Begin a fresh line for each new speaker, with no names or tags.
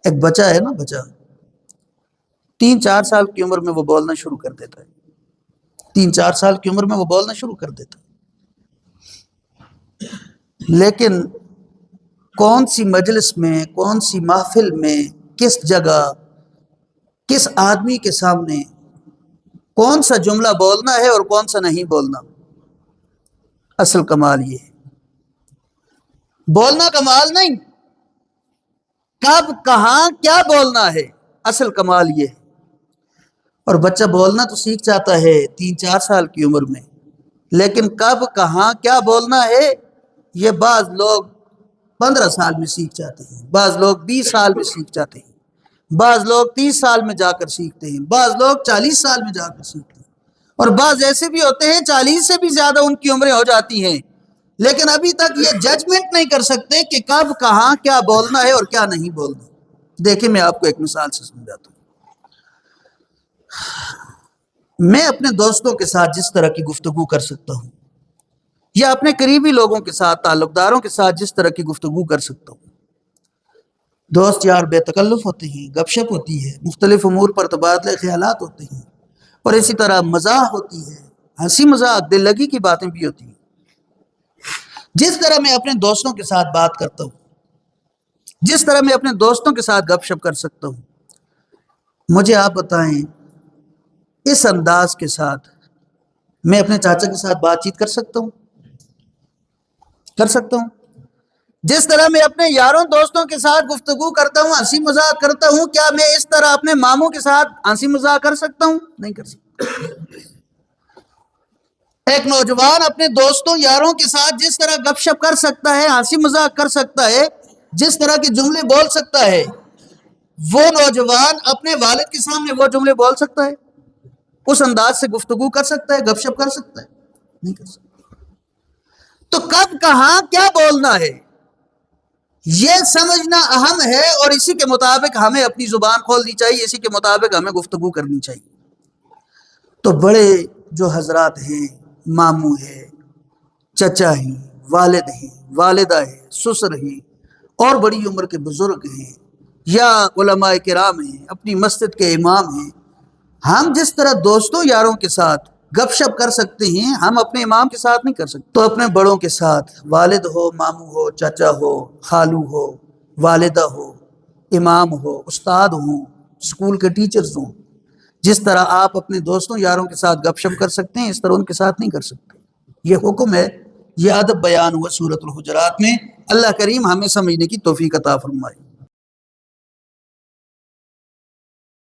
ایک بچہ ہے نا، بچہ 3-4 سال کی عمر میں وہ بولنا شروع کر دیتا ہے، 3-4 سال کی عمر میں وہ بولنا شروع کر دیتا ہے، لیکن کون سی مجلس میں، کون سی محفل میں، کس جگہ، کس آدمی کے سامنے کون سا جملہ بولنا ہے اور کون سا نہیں بولنا، اصل کمال یہ ہے۔ بولنا کمال نہیں، کب کہاں کیا بولنا ہے، اصل کمال یہ ہے۔ اور بچہ بولنا تو سیکھ جاتا ہے 3-4 سال کی عمر میں، لیکن کب کہاں کیا بولنا ہے یہ بعض لوگ 15 سال میں سیکھ جاتے ہیں، بعض لوگ 20 سال میں سیکھ جاتے ہیں، بعض لوگ 30 سال میں جا کر سیکھتے ہیں، بعض لوگ 40 سال میں جا کر سیکھتے ہیں، اور بعض ایسے بھی ہوتے ہیں 40 سے بھی زیادہ ان کی عمریں ہو جاتی ہیں، لیکن ابھی تک یہ ججمنٹ نہیں کر سکتے کہ کب کہاں کیا بولنا ہے اور کیا نہیں بولنا۔ دیکھیں میں آپ کو ایک مثال سے سمجھاتا ہوں۔ میں اپنے دوستوں کے ساتھ جس طرح کی گفتگو کر سکتا ہوں، یا اپنے قریبی لوگوں کے ساتھ، تعلق داروں کے ساتھ جس طرح کی گفتگو کر سکتا ہوں، دوست یار بے تکلف ہوتے ہیں، گپ شپ ہوتی ہے، مختلف امور پر تبادلہ خیالات ہوتے ہیں، اور اسی طرح مزاح ہوتی ہے، ہنسی مذاق، دل لگی کی باتیں بھی ہوتی ہیں۔ جس طرح میں اپنے دوستوں کے ساتھ بات کرتا ہوں، جس طرح میں اپنے دوستوں کے ساتھ گپ شپ کر سکتا ہوں، مجھے آپ بتائیں اس انداز کے ساتھ میں اپنے چاچا کے ساتھ بات چیت کر سکتا ہوں؟ کر سکتا ہوں؟ جس طرح میں اپنے یاروں دوستوں کے ساتھ گفتگو کرتا ہوں، ہنسی مذاق کرتا ہوں، کیا میں اس طرح اپنے ماموں کے ساتھ ہنسی مذاق کر سکتا ہوں؟ نہیں کر سکتا۔ ایک نوجوان اپنے دوستوں یاروں کے ساتھ جس طرح گپ شپ کر سکتا ہے، ہنسی مذاق کر سکتا ہے، جس طرح کے جملے بول سکتا ہے، وہ نوجوان اپنے والد کے سامنے وہ جملے بول سکتا ہے؟ اس انداز سے گفتگو کر سکتا ہے، گپ شپ کر سکتا ہے؟ نہیں کر سکتا۔ تو کب کہاں کیا بولنا ہے یہ سمجھنا اہم ہے، اور اسی کے مطابق ہمیں اپنی زبان کھولنی چاہیے، اسی کے مطابق ہمیں گفتگو کرنی چاہیے۔ تو بڑے جو حضرات ہیں، ماموں ہیں، چچا ہیں، والد ہیں، والدہ ہیں، سسر ہیں، اور بڑی عمر کے بزرگ ہیں، یا علماء کرام ہیں، اپنی مسجد کے امام ہیں، ہم جس طرح دوستوں یاروں کے ساتھ گپ شپ کر سکتے ہیں، ہم اپنے امام کے ساتھ نہیں کر سکتے۔ تو اپنے بڑوں کے ساتھ، والد ہو، ماموں ہو، چچا ہو، خالو ہو، والدہ ہو، امام ہو، استاد ہوں، اسکول کے ٹیچرز ہوں، جس طرح آپ اپنے دوستوں یاروں کے ساتھ گپ شپ کر سکتے ہیں، اس طرح ان کے ساتھ نہیں کر سکتے۔ یہ حکم ہے، یہ ادب بیان ہوا سورۃ الحجرات میں۔ اللہ کریم ہمیں سمجھنے کی توفیق عطا فرمائے۔